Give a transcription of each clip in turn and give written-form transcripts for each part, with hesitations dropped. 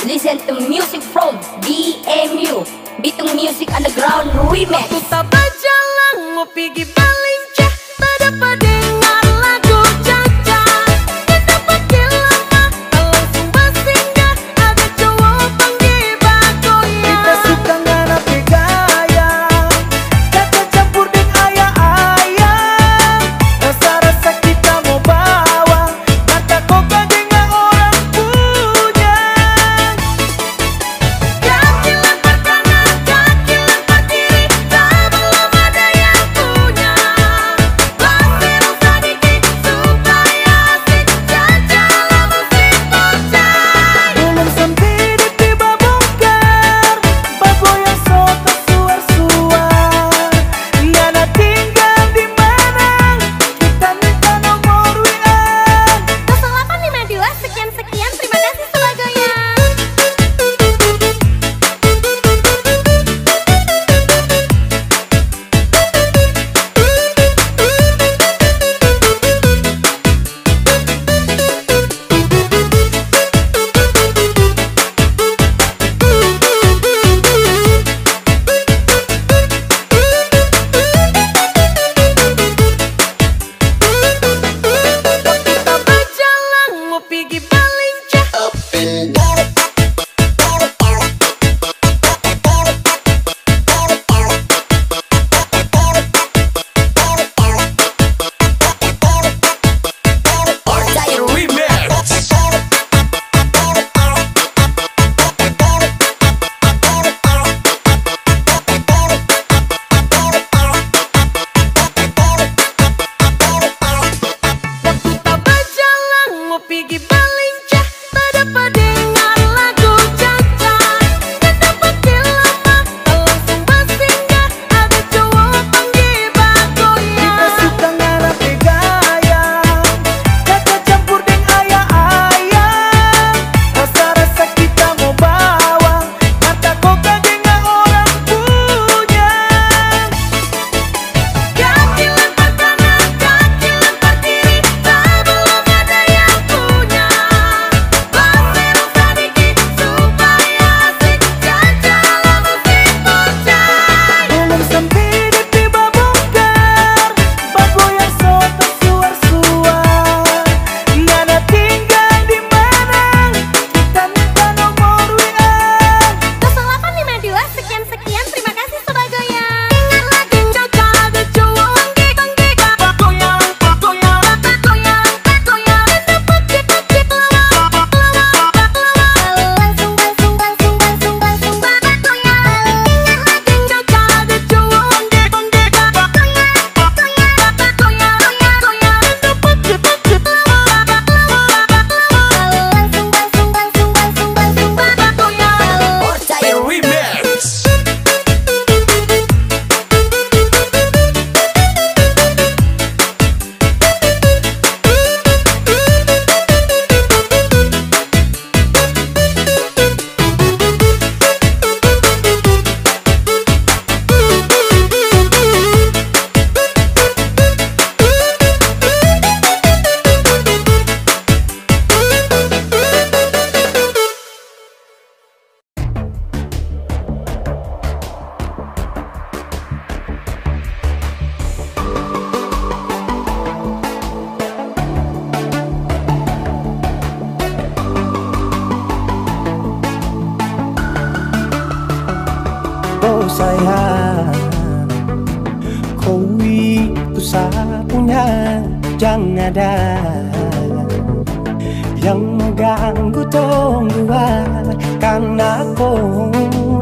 Listen to music from BMU, Bitung Music Underground Remix. Waktu tak berjalan mau pergi Balincah, tak dapat dengar lagu Caca. Tak dapat lama, tak langsung bersinggah, ada cowok panggil bagoya. Kita suka ngana gaya, Caca campur dengan ayah-ayah. Rasa-rasa kita mau bawa, mata koka dengan orang punya. Kaki lempar kanan, kaki lempar kiri, tak belum ada yang punya. Lasir sedikit supaya asik, Caca musik bocah. Belum sampai tiba bongkar, bago yang soto suar-suar. Ngana tinggal di mana? Kita minta nomor WA. 0852 sekian-sekian, terima kasih sebagoya. Waktu tak berjalan mau pergi Balincah. Waktu tak berjalan mau pergi Balincah, tak dapat dengar lagu Caca. Tak dapat lama, tak langsung bersinggah, ada cowok panggil bagoya. Kita suka ngana gaya, Caca campur dengan ayah-ayah. Rasa-rasa kita mau bawa, mata koka dengan orang punya. Kaki lempar kanan, kaki lempar kiri, tak belum ada yang punya. Lasir sedikit supaya asik, Caca musik bocah. Belum sampai tiba bongkar, bago yang soto suar-suar. Ngana tinggal di mana? Kita minta nomor WA. 0852 sekian-sekian, terima kasih sebagoya. Ingat lagi Caca, ada cowok panggil bagoya, bagoya, bagoya, bagoya. Dan dapat cek lama, langsung bagoya. Ingat lagi Caca, ada cowok panggil bagoya, bagoya, bagoya, bagoya. Dan dapat cek bagoya. Oh sayang, kau itu satunya, jangan ada yang mengganggu tong dua. Karena kau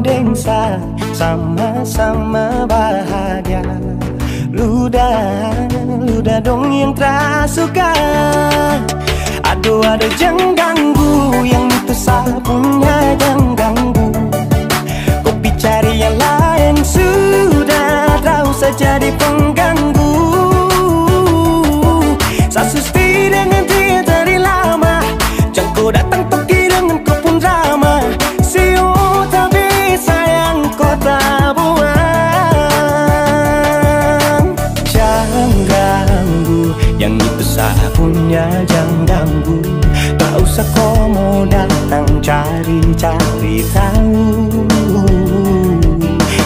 dengsa sama-sama bahagia. Luda dong yang tersuka. Aduh ada jangan ganggu, yang itu sapunya jangan ganggu. Kau bicara cari tahu.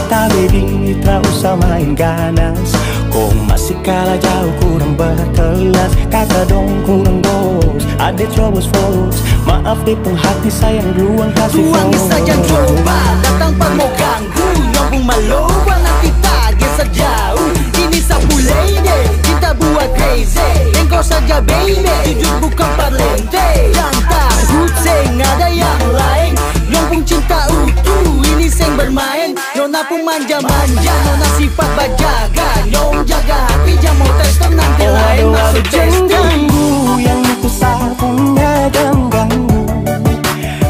Tapi ini tak usah main ganas, kau masih kalah jauh kurang berkelas. Kata dong kurang bos, ada troubles folks. Maaf deh penghati sayang duluan kasih Tuangin saja coba, datang pak mau ganggu. Nyambung maloba nanti target sejauh. Ini sapu lady, cinta buat crazy. Engkau saja baby, jujur bukan parlente. Yang takut seng ada yang lain. Nyambung cinta utuh, ini seng bermain. Nona pun manja-manja, nona sifat bajaga. Nyong jaga hati, jangan mau tester nanti lain masuk jangan testing. ganggu yang itu sapunya, jangan ganggu.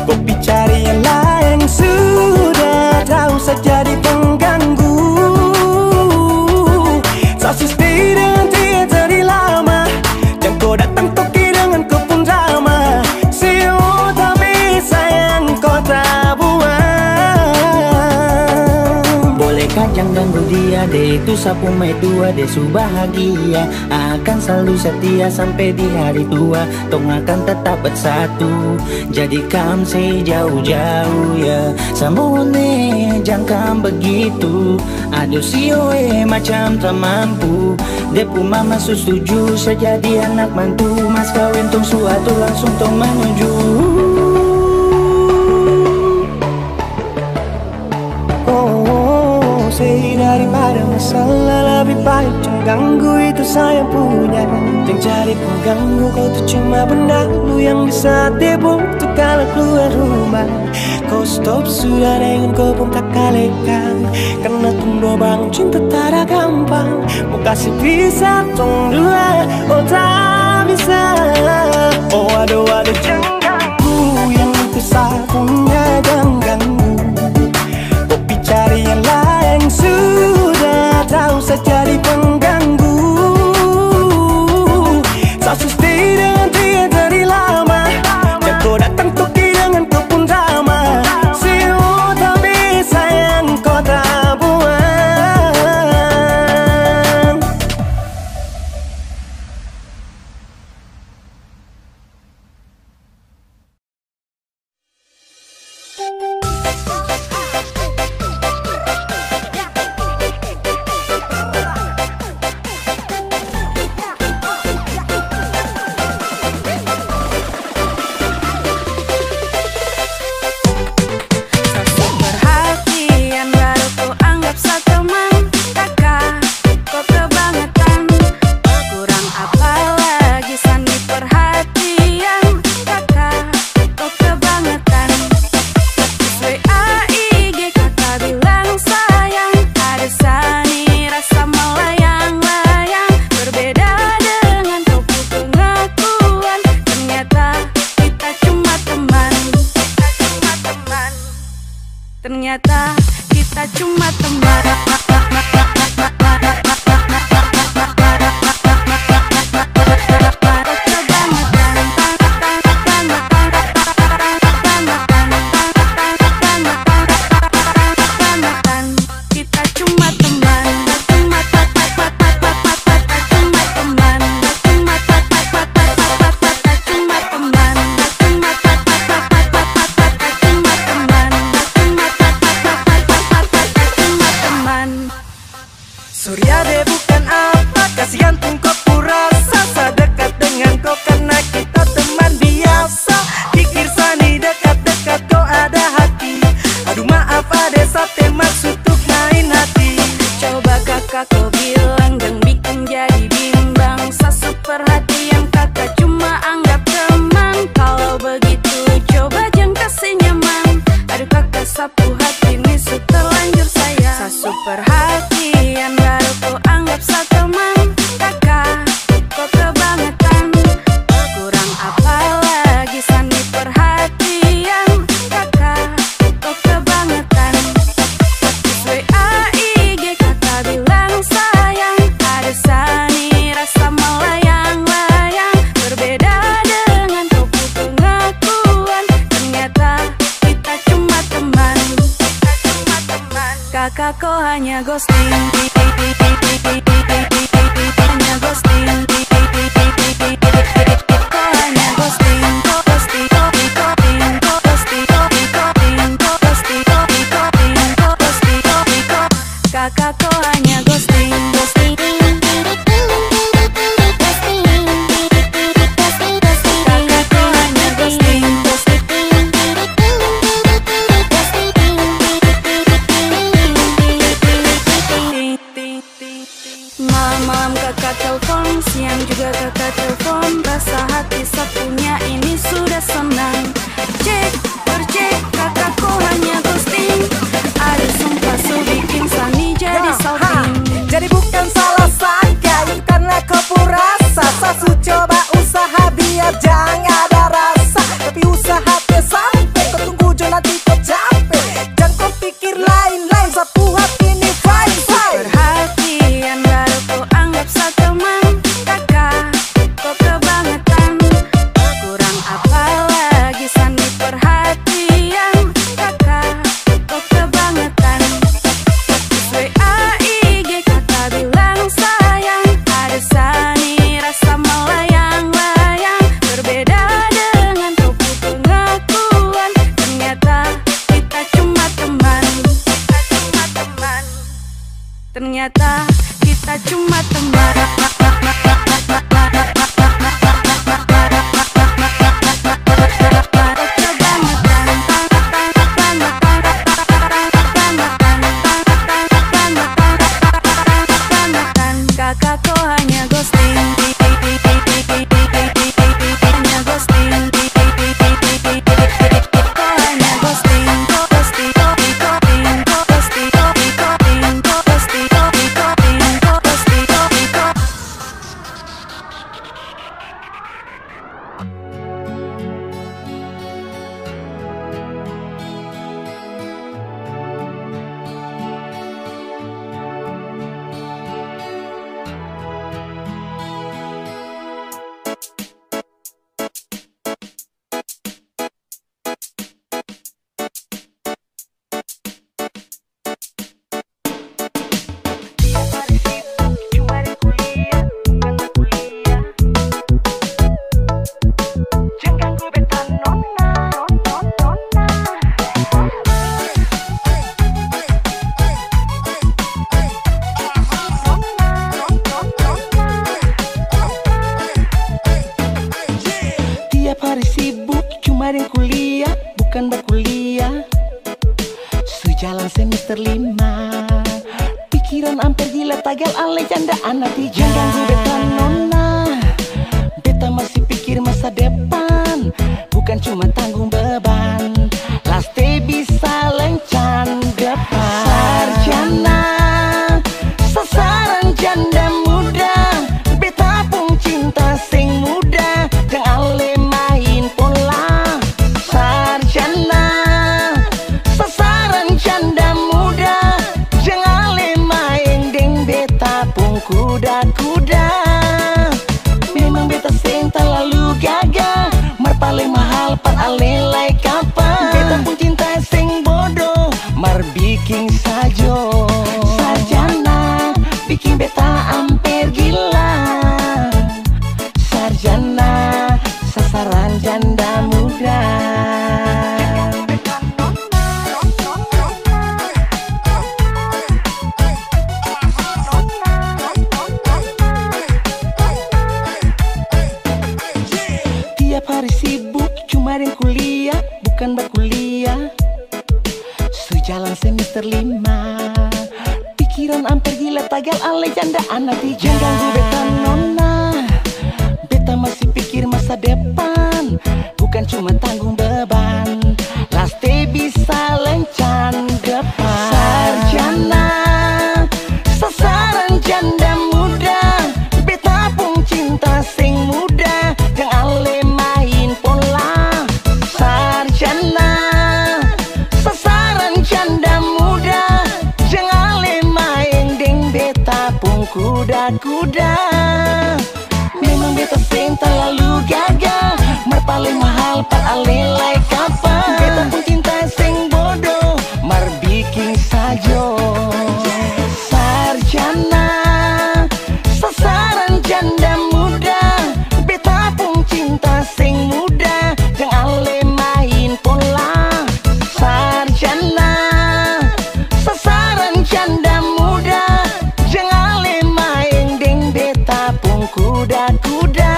Kopi cari yang lain, sudah tahu saja di pengganggu. Saksi stay dengan dia dari lama, jangan kau datang toki dengan kau pun drama. Siu tapi sayang kau tak buang. Bolehkah jangan ganggu dia, dia itu sapu mai tua. Dia su bahagia, akan selalu setia sampai di hari tua. Tong akan tetap bersatu, jadikan saya jauh-jauh ya. Samone jangan begitu, aduh sioe macam tak mampu. Depu mama setuju saya jadi anak mantu. Mas kawin tong suatu langsung tong menuju. Daripada masalah lebih baik jangan ganggu, itu saya punya. Yang cari pengganggu kau tuh cuma benda lu yang bisa dibutuh kalau keluar rumah. Kau stop sudah dengan kau pun tak kalekan, karena tunggu bangun cinta tak ada gampang. Mau kasih bisa tong dua, oh tak bisa. Oh aduh jangan ganggu yang itu saya punya, jangan ganggu. Kopi cari yang lain, sudah tahu saja di pengganggu. Sasu stay dengan dia dari lama, jangan kau datang toki dengan kau pun drama. Siu tapi sayang kau tak buang. Perhatian baru ku anggap seteman. Kakak, kau kebangetan. Kurang apa lagi sandi perhatian. Kakak, kau kebangetan. WA IG kakak bilang sayang, ada sani rasa melayang-layang. Berbeda dengan kau pengakuan, ternyata kita cuma teman. Ternyata kita cuma teman. Kita cuma teman. Surya deh bukan apa, kasihan tuh kau kurasa. Sedekat dengan kau karena kita teman biasa. Pikir sani dekat-dekat kau ada hati. Aduh maaf ada sate maksud untuk main hati. Coba kakak kau bilang dan bikin jadi bimbang. Sasu perhatian kakak cuma anggap teman. Kalau begitu coba jangan kasih nyaman. Aduh kakak sapu hati ini su terlanjur sayang. Sasu perhatian baru ku anggap seteman. Kakak kau kebangetan. Kurang apa lagi sandi perhatian. Kakak kau kebangetan. WA IG kakak bilang sayang, ada sani rasa melayang-layang. Berbeda dengan kau pengakuan, ternyata kita cuma teman. Kakak kau hanya ghosting, hanya ghosting. Kau hanya ghosting, ghosting, ghosting, ghosting. ternyata kita cuma teman. Kakakku hanya ghosting, hanya ghosting, kau hanya ghosting, ghosting, ghosting, ghosting, ghosting, ghosting, ghosting, ghosting. Tiap hari sibuk cuma ada kuliah, bukan berkuliah. Sejalan semester 5, pikiran hampir gila, tagal ale janda anak tiga. Jangan ganggu beta nona, beta masih pikir masa depan, bukan cuma tanggung beban. Laste bisa lencan depan. Sarjana, sasaran janda muda, beta pun cinta sing muda, jangan ale main pola. Sarjana, sasaran janda muda, jangan ale main deng beta pun kuda-kuda. Memang beta sing terlalu gagah, mar paling mahal par ale lai kapan. Beta pun cinta sing bodoh, mar bikin sajo. Sarjana, bikin beta hampir gila. Sarjana, sasaran janda muda. Tiap hari sibuk cuma ada kuliah, bukan berkuliah. Sejalan semester 5, pikiran hampir gila, tagal ale janda anak tiga. Jangan ganggu beta nona, beta masih pikir masa depan, bukan cuma tanggung beban. Laste bisa lencan depan. Sarjana, sasaran janda muda, beta pun cinta sing muda, jangan ale main pola. Sarjana, sasaran janda muda, jangan ale main deng beta pun kuda-kuda. Memang beta sing terlalu gagah, mar paling mahal par ale lai kapan. Beta pun cinta sing bodoh, mar bikin sajo. Sarjana, sasaran janda muda, beta pun cinta sing muda, jangan ale main pola. Sarjana, sasaran janda muda, jangan ale main deng beta pun kuda-kuda.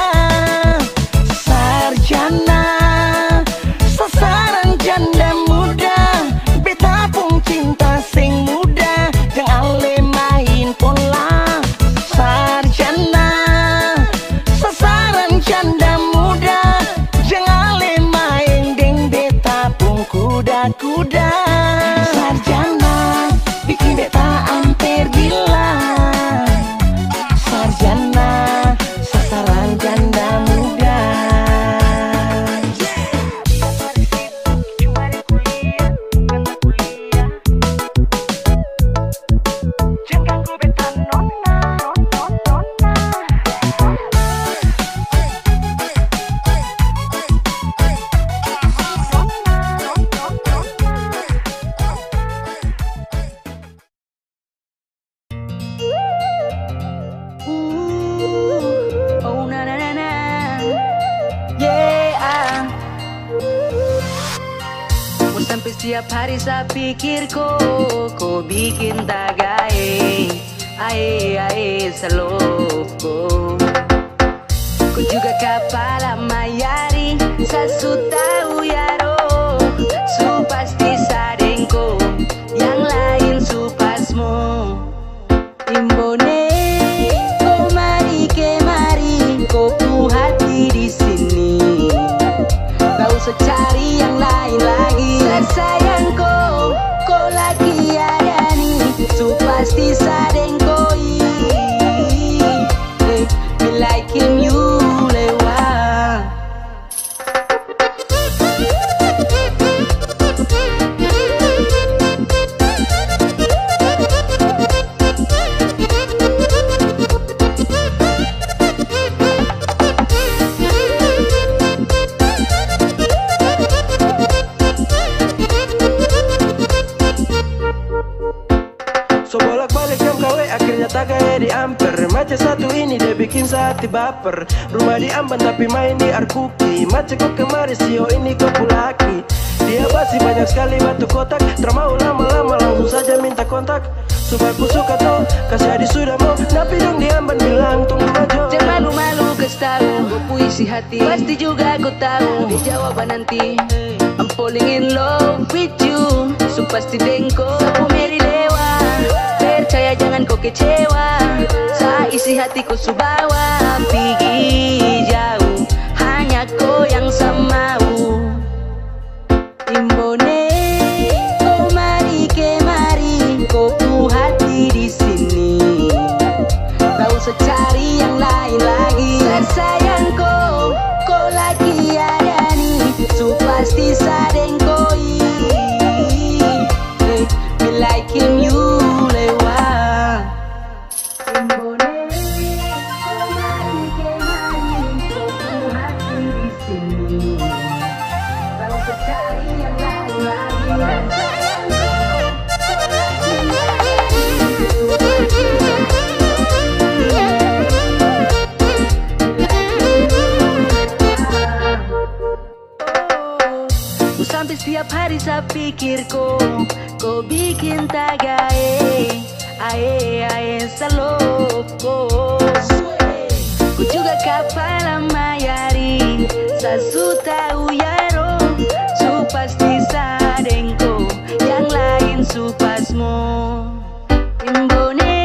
Sarjana, sasaran janda muda, beta pun cinta sing muda, jangan ale main pola. Sarjana, sasaran janda muda, jangan ale main deng beta pun kuda-kuda. Sarjana, bikin beta hampir gila. Sarjana, sasaran janda muda. Jangan ganggu beta nona, nona. Oh na na na na, Yeah. sampai setiap hari saya pikir kok bikin tak gae. Ae saloko. Ku juga kapala mayari sasuta uyaro. Su pasti sadengko, yang lain su pasmo. Imbone, oh mari kemari, kau pu hati di sini. Tak usah cari yang lain lagi. Sayangku, kau lagi ada nih, su pasti sadengko. Me like him you lewat. So bolak-balik jam KW akhirnya tak kayak di amper. Macet satu ini dia bikin sehati baper. Rumah di Amban tapi main di Arkuki. Macet kok kemari sio ini kok pulaki. Dia pasti banyak sekali batu kotak. Termau lama-lama langsung saja minta kontak. Subaku suka tau, kasih adi sudah mau. Tapi dong di Amban bilang tunggu aja. Jangan malu-malu kasih gue puisi hati. Pasti juga aku tahu di jawaban nanti. I'm falling in love with you. So pasti dengko sapu meri lewa. Percaya jangan kau kecewa. Sa isi hatiku subawa. Pergi jauh, hanya kau yang samau. Imbone, oh mari kemari, kau pu hati di sini. Tak usah cari yang lain lagi. Sayangku, kau lagi ada nih, su pasti sadengko. Me like him you lewat. Imbone, oh mari kemari, kau pu hati di sini. Tak usah cari yang lain lagi. Sampai setiap hari saya pikir kau bikin tagae. Ae saloko. Ku juga kapala mayari sasuta uyaro. Su pasti sadengko, yang lain su pasmo. Imbone,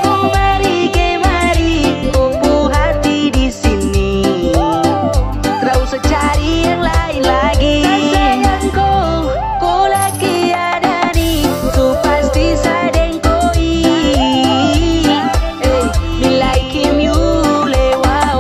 oh mari kemari, kau pu hati di sini. Tak usah cari yang lain lagi. Sayangku, kau lagi ada nih, su pasti sadengko. Me like him you lewat.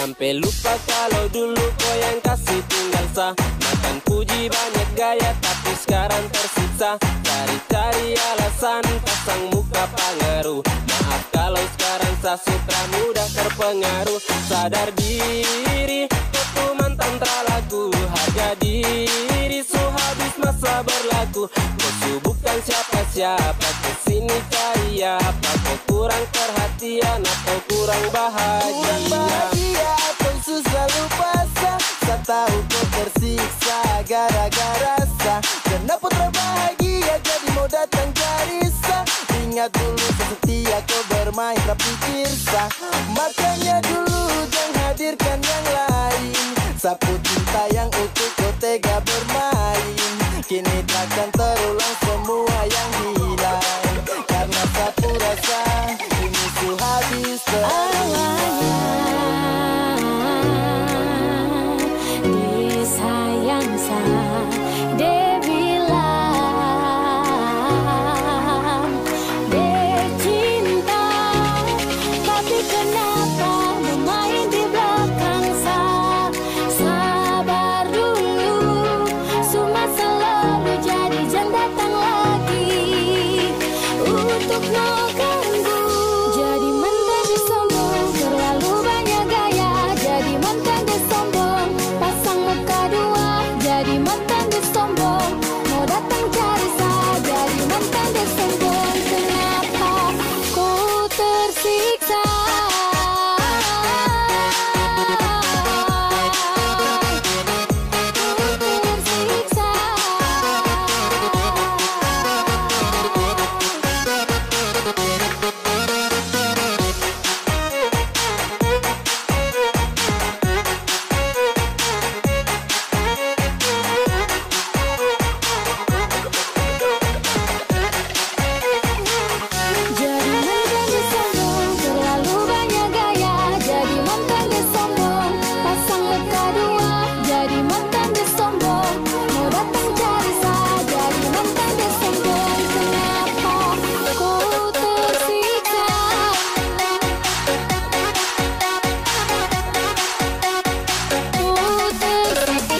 Sampai lupa kalau dulu kau yang kasih tinggal sah. Makan puji banyak gaya tapi sekarang tersiksa. Cari-cari alasan pasang muka pengaruh. Maaf kalau sekarang saya suka mudah terpengaruh. Sadar diri itu mantan terlaku. Harga diri so habis masa berlaku. Kau bukan siapa-siapa kesini cari apa. Kau kurang perhatian atau kurang bahagia. Kurang bahagia atau susah lupa sah. Saya tahu kau tersiksa gara-gara sah. Kenapa terbahagia jadi mau datang cari sah. Ingat dulu setia kau bermain tapi sah. Makanya dulu jangan hadirkan yang lain. Sapu cinta yang utuh kau tega bermain. Kini takkan terulang semua yang hilang. Karena sapu rasa ini su habis disayang sa de bilang de cinta, tapi kenapa bermain di belakang sa. Sabar dulu, semua selalu jadi jangan datang lagi untuk no ganggu. Jadi mantan disombong, terlalu banyak gaya. Jadi mantan disombong, pasang muka dua. Jadi mantan disombong, mau datang cari saya. Jadi mantan disombong, kenapa ku tersiksa? Jadi mantan disombong, terlalu banyak gaya. Jadi mantan disombong, pasang muka dua. Jadi mantan disombong, mau datang cari saya. Jadi mantan disombong, kenapa ku tersiksa? Ku tersiksa.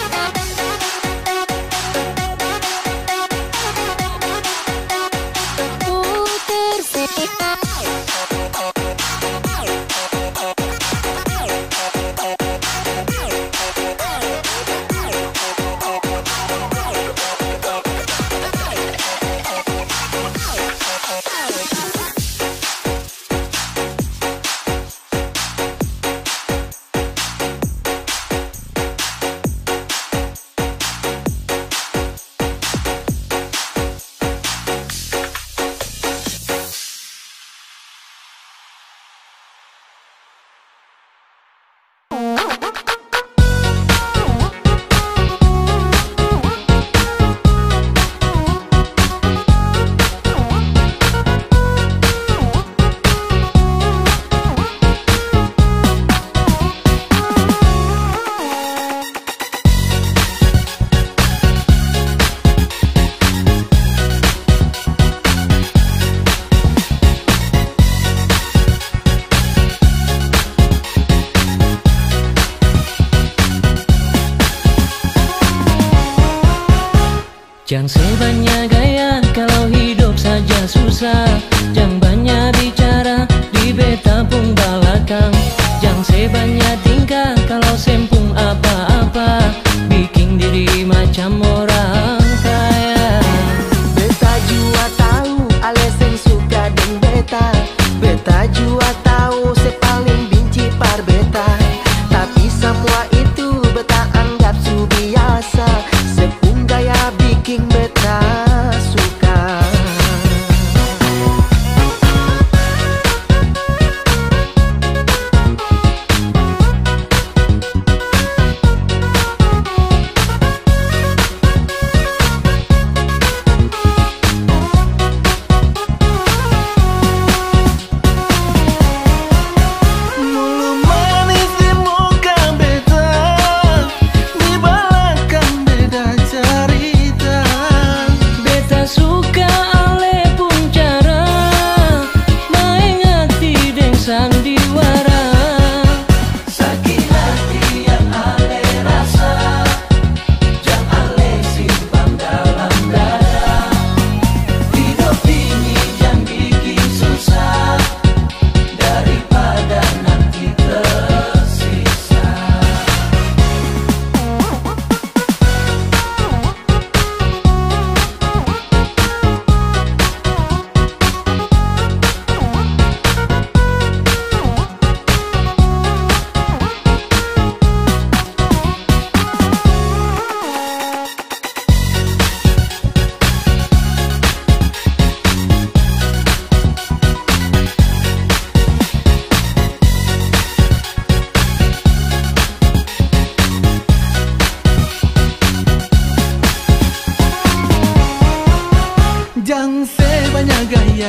Ku tersiksa. Jangan sebanyak gaya kalau hidup saja susah. Jangan banyak bicara di beta pun belakang. Jangan sebanyak tingkah kalau sempung apa-apa. Bikin diri macam orang kaya. Beta jua tahu alasan suka deng beta. Beta jua tahu se paling benci par beta. Tapi semua itu beta anggap su biasa. Sepung gaya bikin beta suka.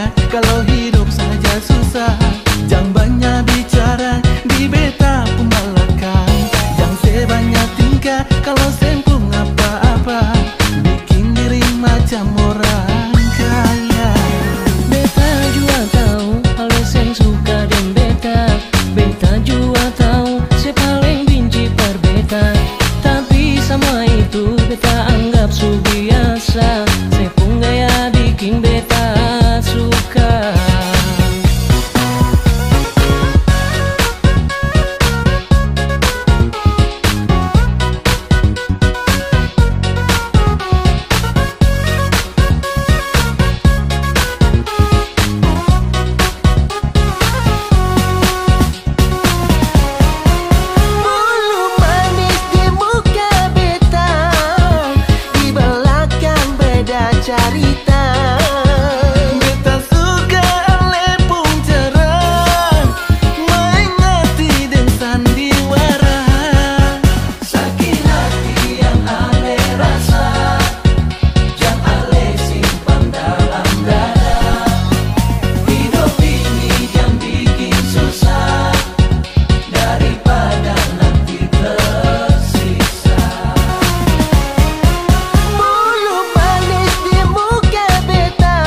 tingkah kalau hidup saja susah. Jangan banyak bicara di beta pun belakang. Jangan sebanyak tingkah kalau sempung apa-apa, bikin diri macam orang kaya. Beta juga tahu hal yang suka dan beta juga tahu saya paling benci per beta. Tapi sama itu beta anggap su biasa. Saya pun gaya bikin beta suka. Bulu manis di muka beta, di belakang beda cerita. Beta suka lepung cerah, main hati dan sandiwara. Sakit hati yang ale rasa, jangan ale simpan dalam dada. Hidup ini jangan bikin susah, daripada nanti tersiksa. Bulu manis di muka beta,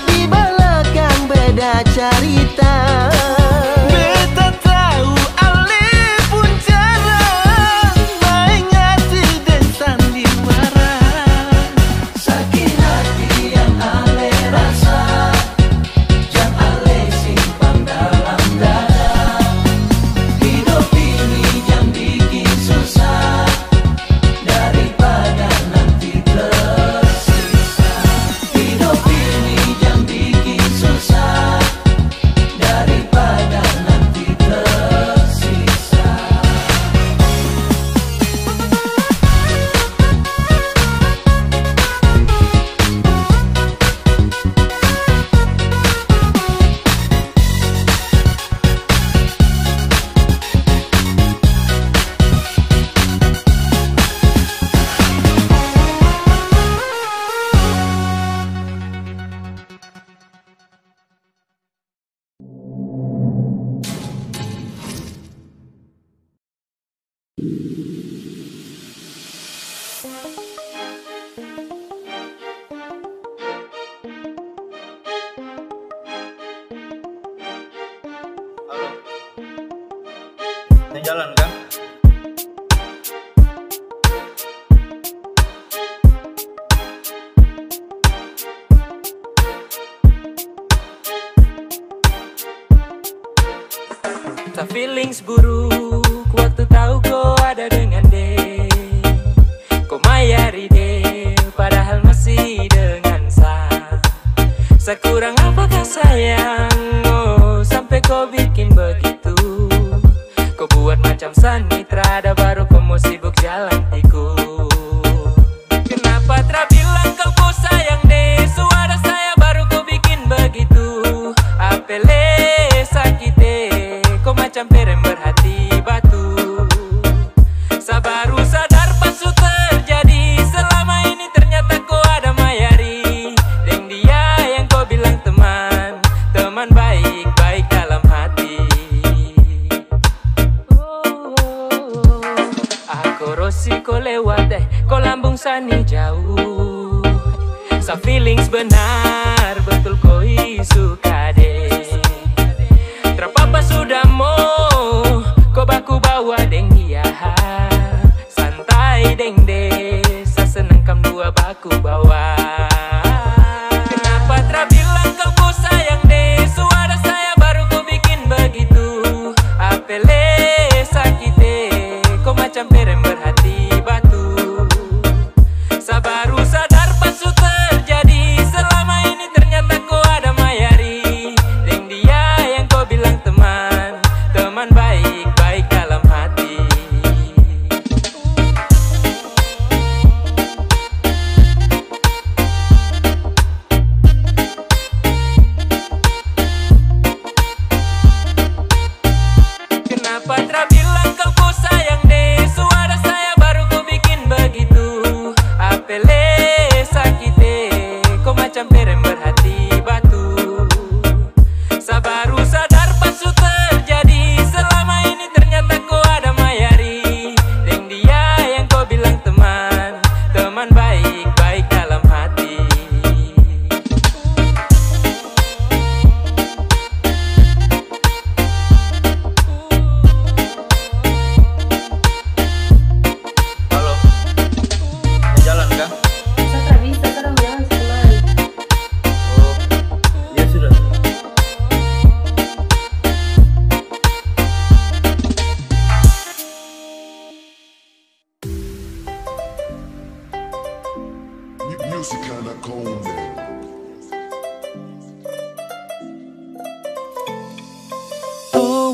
di belakang beda cerita. Beta tahu ale pun cara, main hati dan sandiwara. Sakit hati yang ale rasa, jangan ale simpan dalam dada. Hidup ini jangan bikin susah, daripada nanti tersiksa. Hidup ini jangan bikin susah, daripada nanti tersiksa. Halo, ini jalan kan? Tak feelings buruk waktu tahu kau ada dengan dia. Kau mayari dia padahal masih dengan saya. Sekurang apakah sayang, oh sampai kau bikin begitu. Kau buat macam sanitra, ada baru kau mau sibuk jalan tikung. Kenapa tak bilang kau sayang deh, suara saya baru kau bikin begitu. Apele sakit deh, kau macam perem berhati batu. Sabaru sadar pas su terjadi, selama ini ternyata kau ada mayari. Deng dia yang kau bilang teman, teman baik-baik dalam hati. Aku rosi kau lewat deh, kau lambung sani jauh. Sa feelings benar, betul kau suka deh. Terpapa sudah mau, kau baku bawa deng dia. Santai deng deh, sa senang kam dua baku bawa. Kenapa tak bilang kau sayang deh, suara saya baru kau bikin begitu. Apele sakit deh, kau macam perem berhati batu. Sabaru sadar pas su terjadi,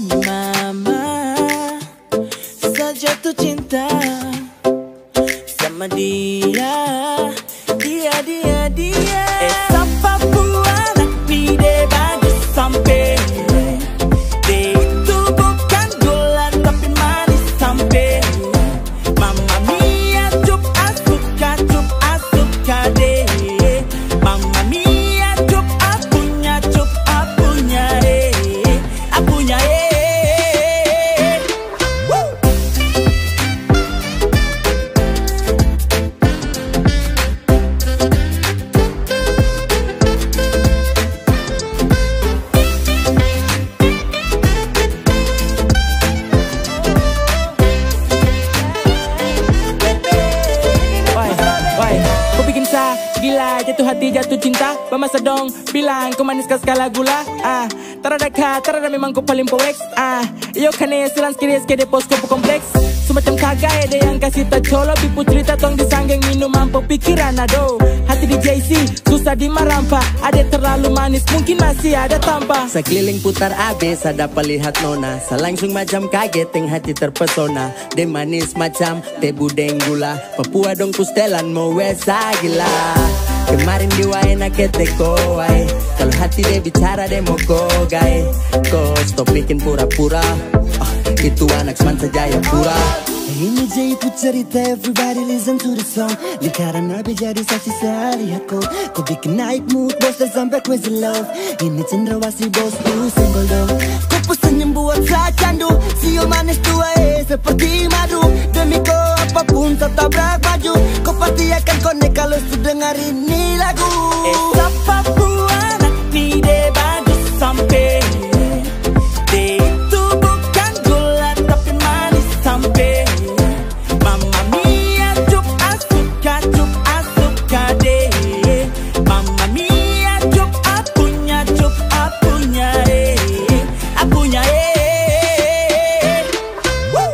mama, saya jatuh cinta sama dia. Sapa buana pide bagus sampai. Dia itu bukan gula tapi manis sampai. Mamma mia cup asuka deh. Mamma mia cup apunya apunya Woo! Gila, jatuh hati, jatuh cinta. Masa dong, bilang kau manis kau skala gula. Tarada memang kau paling poeks. Iyo kane silan skiri de pos kau kompleks. Semacam kagak ada yang kasih tak colo. Pipu cerita tong disanggeng minum mampu pikiran ado. Hati di JC, susah dimarampa. Ada terlalu manis, mungkin masih ada tampa. Sekeliling putar abis, ada pelihat nona. Selangsung macam kaget, yang hati terpesona. De manis macam teh budeng gula. Papua dong pustelan mau wesa gila. Kemarin di waena keteko ay. Kalau hati dia bicara dia mau gogai. Kau stop bikin pura-pura. Itu anak semansa Jayapura. Ini Jaipu cerita, everybody listen to the song. Lingkaran nabi jadi saksi sehari aku. Kau bikin naik mood, bos dan sampai crazy love. Ini cendrawasih bos, lu senggol dong. Kau pun senyum buat saya candu. Siul manis tua seperti madu. Demi kau apapun tetap berbaju. Kau pasti akan connect kalau sudah dengar ini lagu. Sapa buana pide bagus sampai. Dia itu bukan gula tapi manis sampai. Mamma mia cup asuka deh. Mamma mia cup apunya Woo!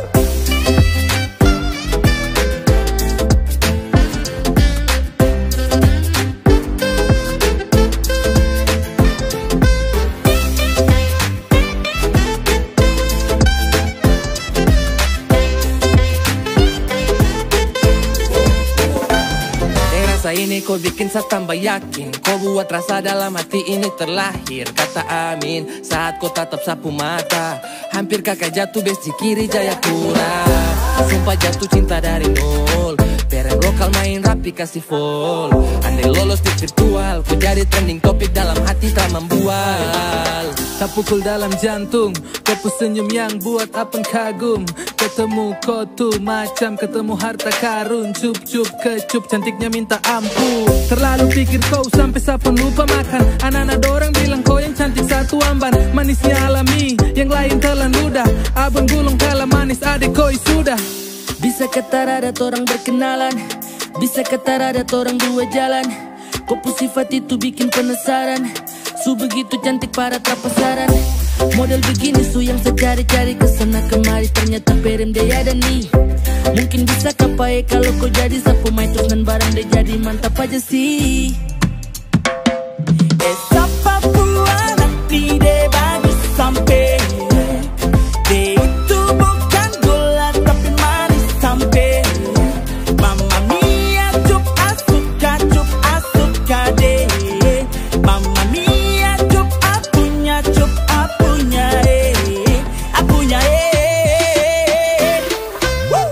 Rasa ini kau bikin saya tambah yakin. Kau buat rasa dalam hati ini terlahir. Kata amin saat kau tatap sapu mata. Hampir kakak jatuh besti kiri Jayapura. Sumpah jatuh cinta dari nol. Pereng lokal main rapi kasih full. Andai lolos di virtual, kau jadi trending topik dalam hati tak membual. Tak pukul dalam jantung, kau pun senyum yang buat apeng kagum. Ketemu kau tuh macam ketemu harta karun. Cup-cup kecup cantiknya minta ampun. Terlalu pikir kau sampai sapun lupa makan. Anak-anak dorang bilang kau yang cantik satu amban. Manisnya alami, yang lain telan ludah. Abang gulung kalah manis adik koi sudah. Bisa kata ada orang berkenalan, bisa kata ada orang dua jalan. Kau pun sifat itu bikin penasaran. Su begitu cantik para pasaran. Model begini su yang saya cari-cari kesana kemari. Ternyata perem dia ada nih. Mungkin bisa kapai kalau kau jadi sapu main terus dan barang dia jadi mantap aja sih. Sapa buana pide bagus sampai. Dia itu bukan gula tapi manis sampai. Mamma mia cup asuka deh. Mamma mia cup apunya Woo!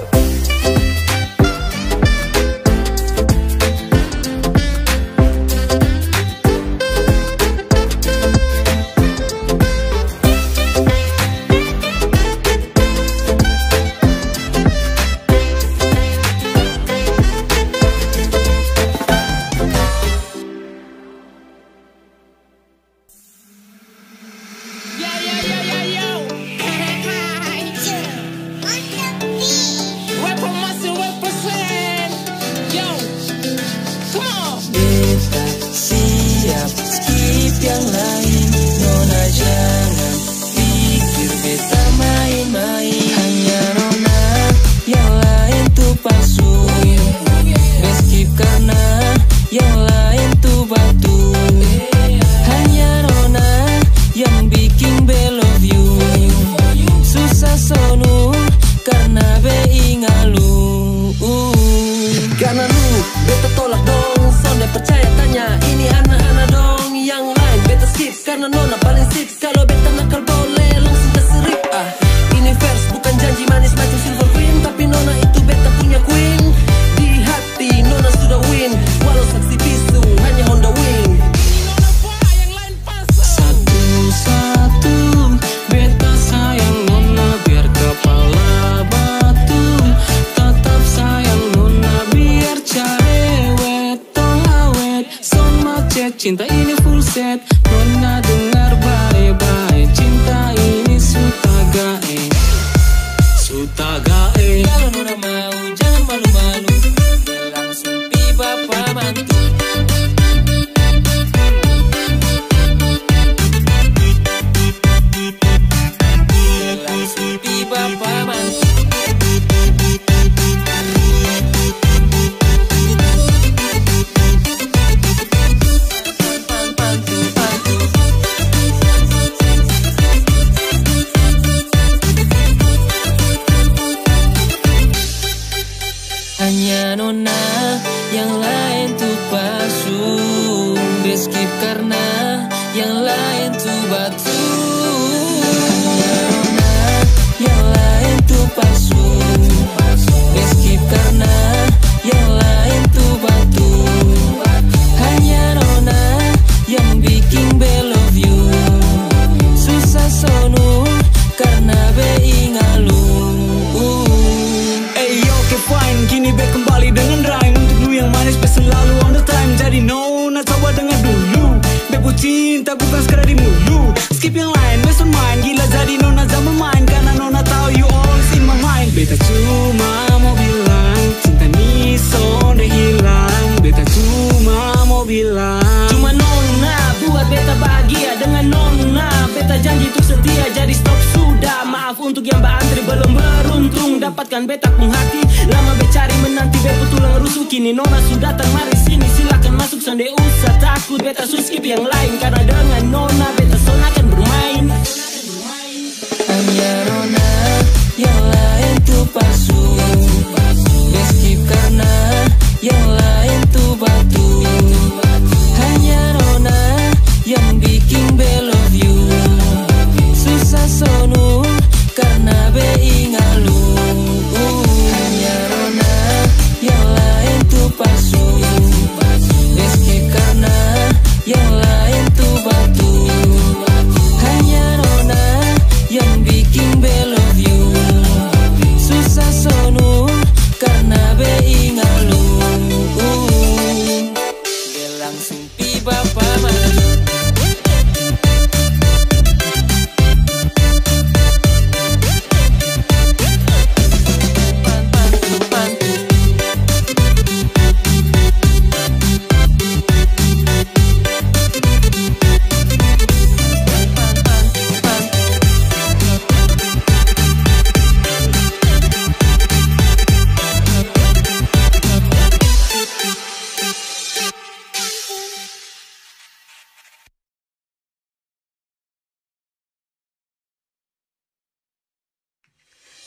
skip karena nona paling sip. Kalau beta nakal boleh langsung terserip. Ini verse bukan janji manis macam silver queen, tapi nona itu beta punya queen. Di hati nona sudah win, walau saksi bisu hanya Honda Wing. Satu-satu beta sayang nona biar kepala batu. Tetap sayang nona biar cerewet tong awet. Son macet cinta ini full set. Nona dengar baik-baik, cinta ini sutagae. Sutagae. Kalau nona mau jangan malu-malu, langsung pi bapak mantu. Langsung pi bapak mantu. Hanya nona, yang lain tuh palsu. Beskip karena yang lain tuh batu. Hanya nona, yang lain tuh palsu. Beskip karena yang lain tuh batu. Hanya nona, yang bikin be love you. Susah sonu karena be ingalu. Fine, kini back kembali dengan rhyme untuk lu yang manis, be selalu on the time. Jadi nona coba dengar dulu, bebo cinta bukan sekadar di mulu. Skip yang lain, best on mine. Gila jadi nona zaman main, karena nona tahu you always in my mind. Beta cuma mau bilang, cinta ni sonde hilang. Beta cuma mau bilang, cuma nona buat beta bahagia dengan nona. Beta janji untuk setia, jadi stop sudah. Maaf untuk yang berantri belum beruntung dapatkan beta pun hati. Lama becari menanti beta tulang rusuk, kini nona sudah datang, mari sini silakan masuk. Sonde usah takut, beta skip yang lain, karena dengan nona beta son akan bermain. Hanya nona, yang lain tuh palsu. Skip karena yang lain tuh batu. Hanya nona, yang bikin be love you. Susah sonu karena be ingalu. Hanya nona, yang lain tuh palsu. Skip karena yang lain tuh batu. Hanya nona, yang bikin be love you. Susah sonu karena be ingalu. Be langsung pi bapak mantu.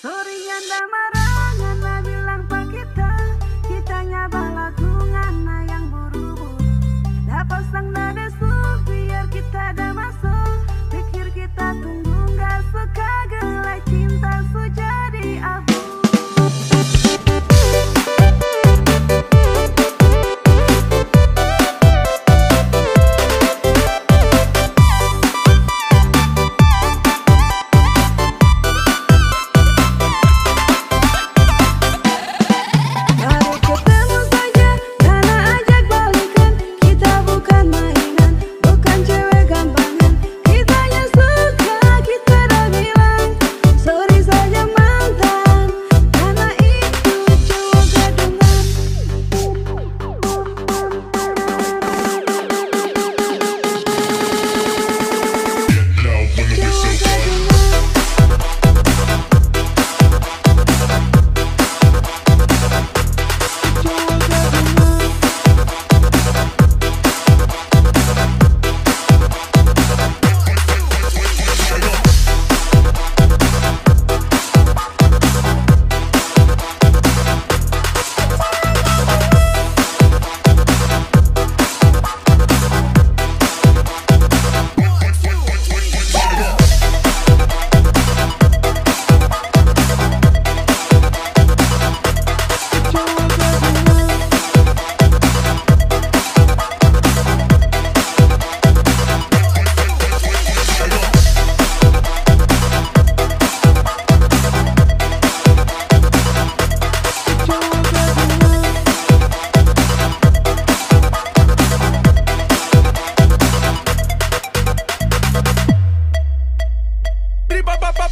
Sorry nyanda marah, nyanda bilang pa kita. Kitanya balagu ngana yang buru-buru. Dapat sang nadesu, biar kita dah masuk. Pikir kita tunggu gak suka gelai cinta su jadi abu.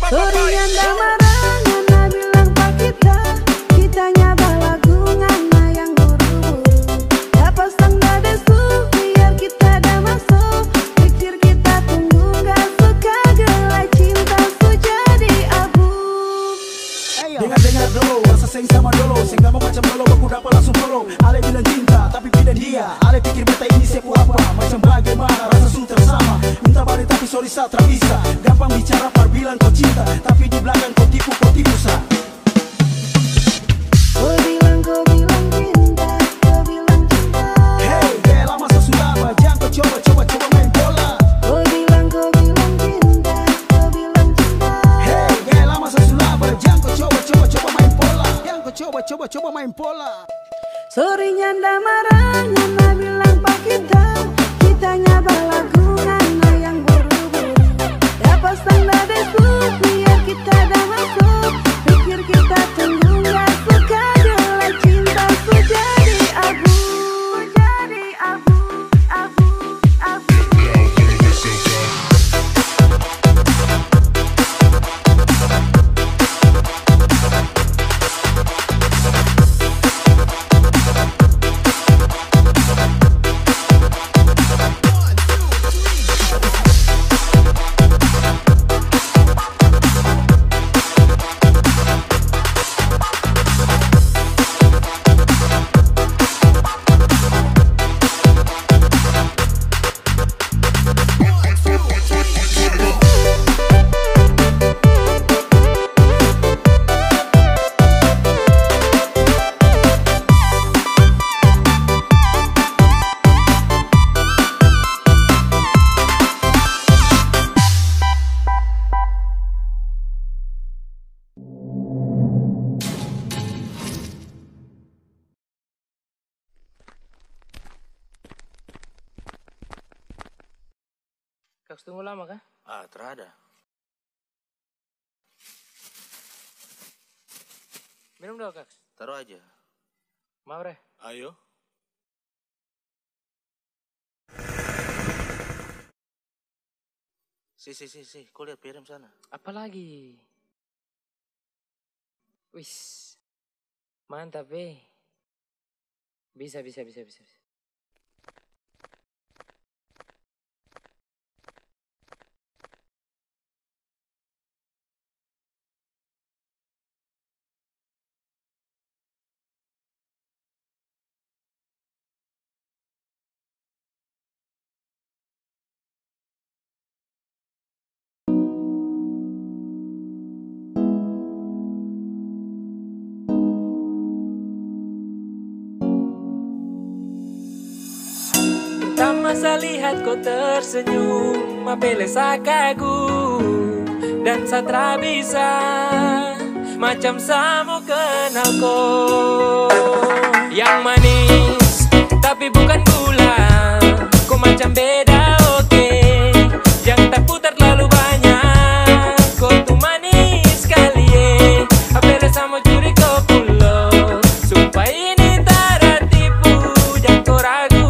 Surian damaran Ngana bilang pak kitanya balagu ngana yang buru-buru. Ya pasang dadesu biar kita dah masuk. Pikir kita tunggu gak suka gelai cinta su jadi abu. Dengar dulu, rasa sayang sama dulu. Sayang gak mau macam dulu, aku dapat langsung follow. Ale bilang cinta, tapi beda dia. Ale pikir beta ini sepu apa. Macam bagaimana, rasa sudah sama. Minta balik tapi sorry saat tak bisa. Gampang bicara par bilang kau cinta, tapi di belakang kau tipu sa. Kau bilang cinta, kau bilang cinta. Hey, gaya lama sesudah, jangan kau coba main bola. Kau bilang cinta, kau bilang cinta. Hey, gaya lama sesudah, jangan kau coba main bola. Jangan kau coba main bola. Sorry nyanda marah, nyanda bilang pak kitanya balagu ngana yang buru-buru. Ya pasang dadesu biar kita dah masuk. Pikir kita tunggu gak suka gelai cinta su jadi abu. Jadi abu. Kaks tunggu lama kah? Terada. Minum dong Kaks. Taruh aja. Mau Bre? Ayo. Si, kau lihat piring sana. Apa lagi? Wis. Mantap Bisa. Tak masa lihat kau tersenyum, apele kagum dan satra bisa macam samo kenal kau. Yang manis tapi bukan gula, kau macam beda oke. Yang tak putar terlalu banyak, kau tuh manis sekali apele samo curi kau pulau. Sumpah ini tak tipu, jangan kau ragu.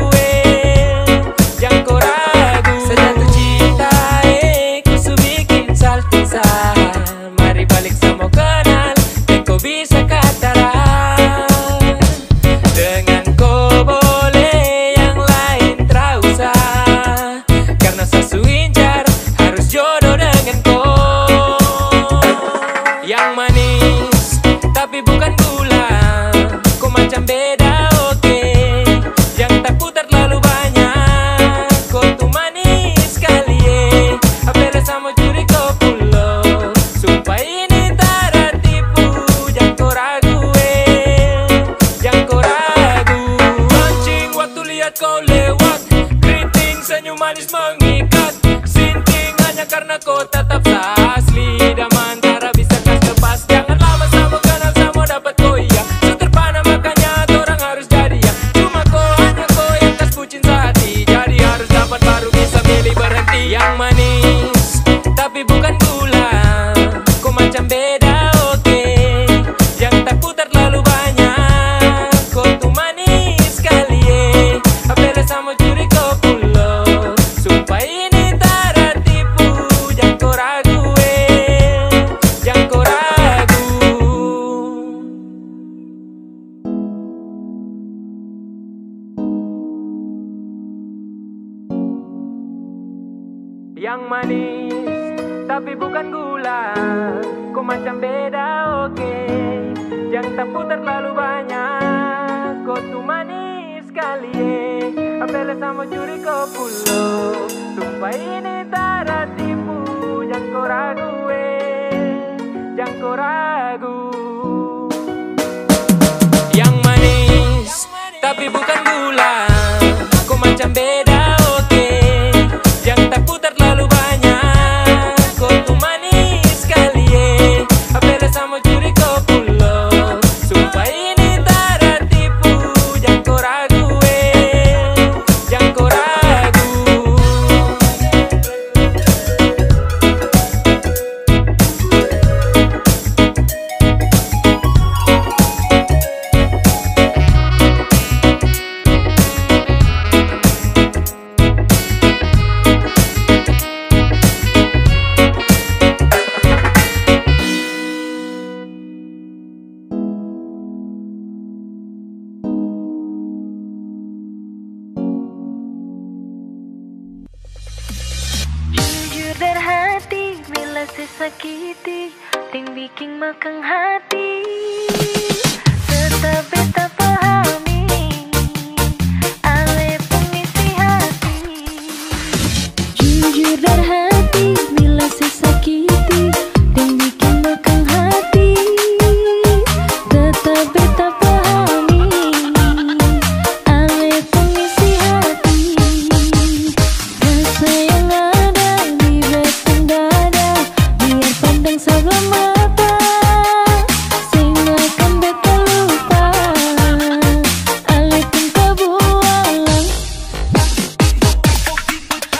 Sejatuh cinta ku su bikin saltisa. Mari balik sama kenal, dan kau bisa kataran. Dengan kau boleh yang lain tak usah, karena sasu incar harus jodoh dengan kau. Yang manis tapi bukan gula, kau macam beda oke. Yang tak putar terlalu banyak, kau tuh manis sekali apele sama curi kau pulau. Sumpah ini tak tipu, jangan kau ragu jangan kau ragu. Mancing waktu lihat kau lewat, keriting senyum manis mengikat. Sinting hanya karena kau tetap asli. Daman cara bisa kas lepas, jangan lama sama kenal sama dapat kau iya. Seterpana makanya orang harus jadi ya. Cuma hanya kau yang kas bucin sehati, jadi harus dapat baru bisa milih berhenti. Yang manis tapi bukan gula, kau macam beda oke. Yang tak putar terlalu banyak, kau tuh manis sekali apele sama curi kau pulau. Sumpah ini tak tipu, jangan kau ragu Yang manis tapi bukan gula, kau macam beda oke. Jangan tak putar terlalu banyak, kau tuh manis sekali apel sama curi kau pulau. Sumpah ini tak tipu, jangan kau ragu jangan kau ragu. Yang manis tapi bukan gula, kau macam beda oke. Jangan tak putar terlalu banyak, kau tuh manis sekali apel sama curi kau pulau. Sumpah ini tak tipu, jangan kau ragu jangan kau ragu. Jujur dan hati, bila sesakiti, ting bikin makan hati. Tetap beta pahami, ale pengisi hati. Jujur dan hati, bila sesakiti, ting bikin makan hati. Tetap beta pahami, ale pengisi hati. Rasa yang ada di batang dada, biar pandang sebelah mata, sing akan beta lupa, ale pun kebualan.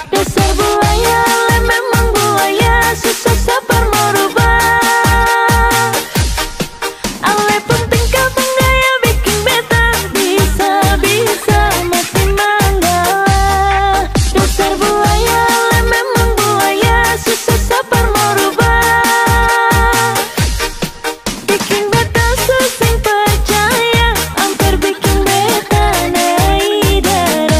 Dasar buaya, ale memang buaya, susah sabar merubah. Ale pun tingkah penggaya bikin beta bisa-bisa mati manggala. Dasar buaya, ale memang buaya, susah sabar merubah. Bikin beta susah percaya, hampir bikin beta naik darah.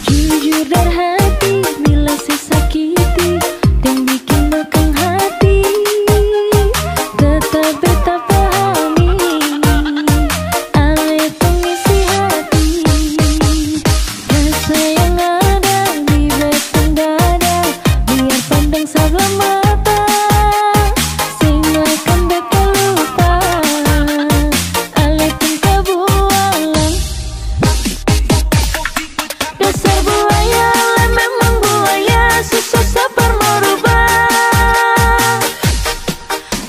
Jujur dan hati, bila sesakiti, ting bikin makan hati. Tetap beta pahami, ale pengisi hati. Rasa yang ada di batang dada, biar pandang sebelah mata, sing akan beta lupa, ale pun kebualan. Dasar buaya, ale memang buaya, susah sabar merubah.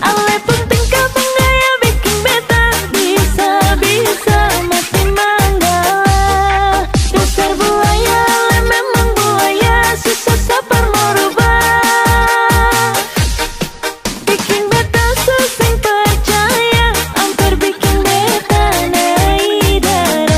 Ale pun tingkah penggaya bikin beta bisa-bisa mati manggala. Dasar buaya, ale memang buaya, susah sabar merubah. Bikin beta susah percaya, hampir bikin beta naik darah.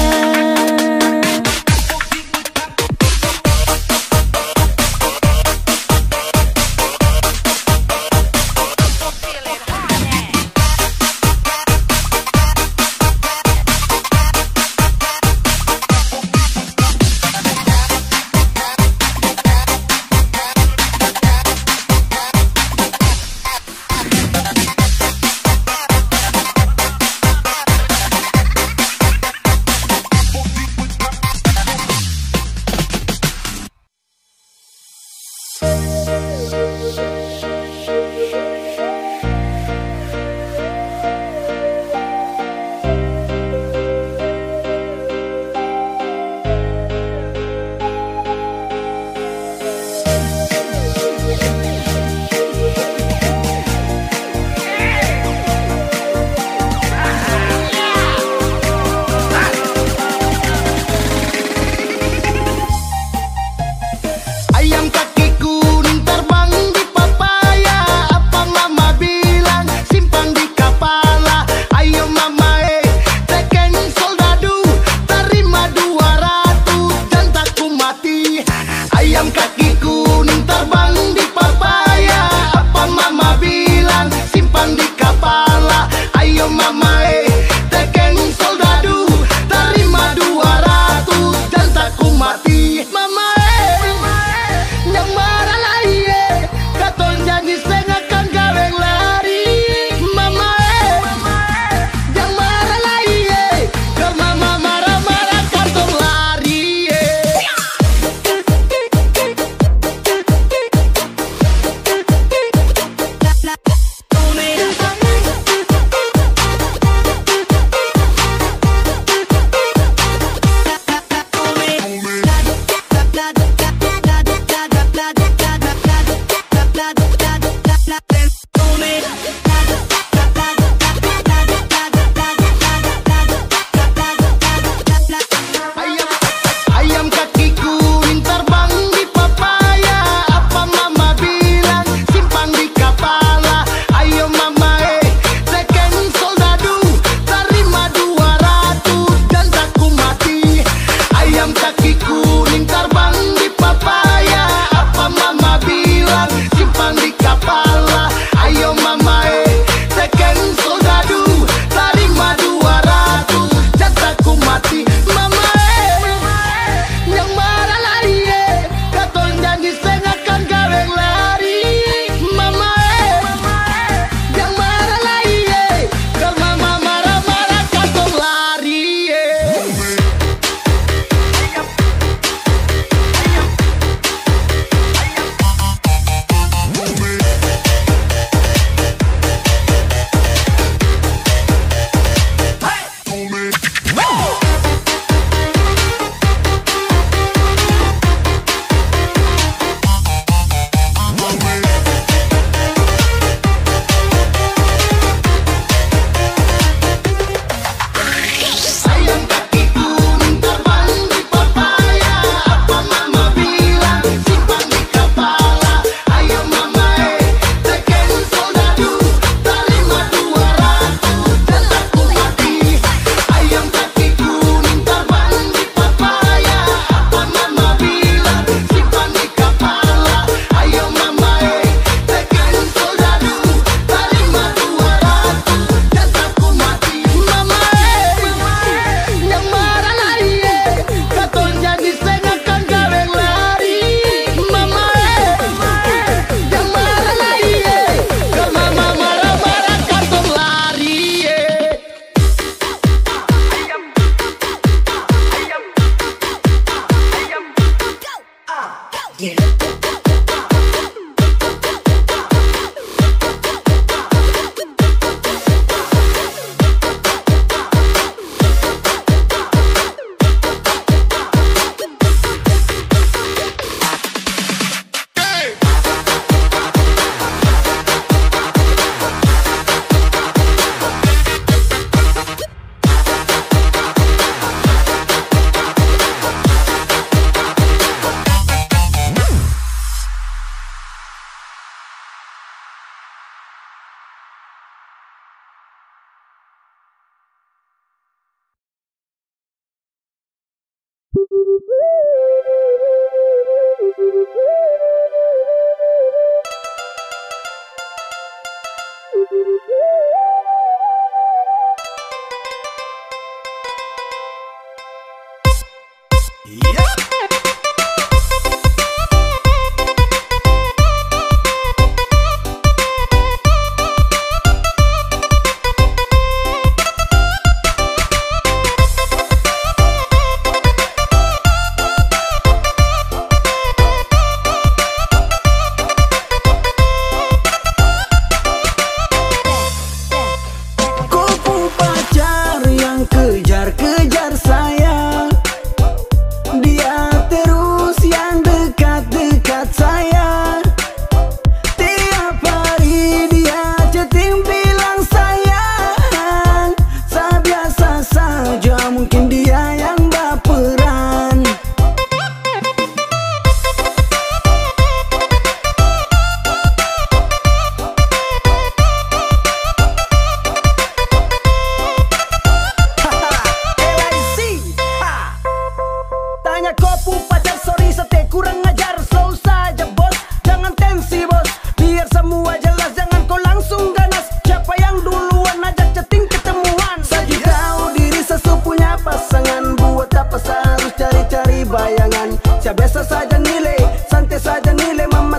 Ayam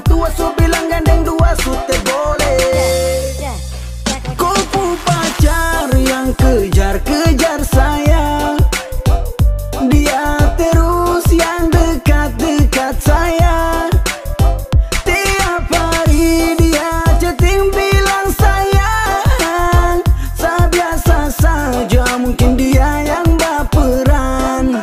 tua so bilang gandeng dua sute boleh. Kupu pacar yang kejar-kejar saya, dia terus yang dekat-dekat saya. Tiap hari dia chatting bilang sayang, biasa saja mungkin dia yang baperan.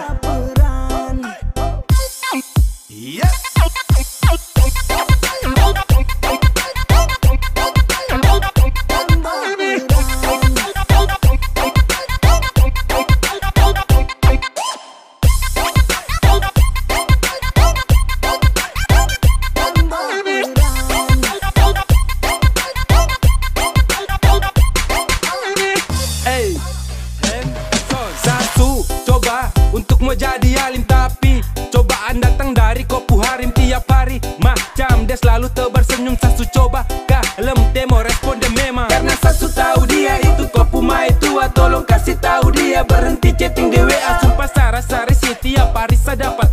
Satu, coba untuk mau jadi alim, tapi cobaan datang dari kopu harim tiap hari. Macam dia selalu tebar senyum, Sasu coba kalem temo respon dia memang. Karena Sasu tahu dia itu kopu mai tua, tolong kasih tahu dia berhenti chatting di WA. Sumpah Sarah setiap hari saya dapat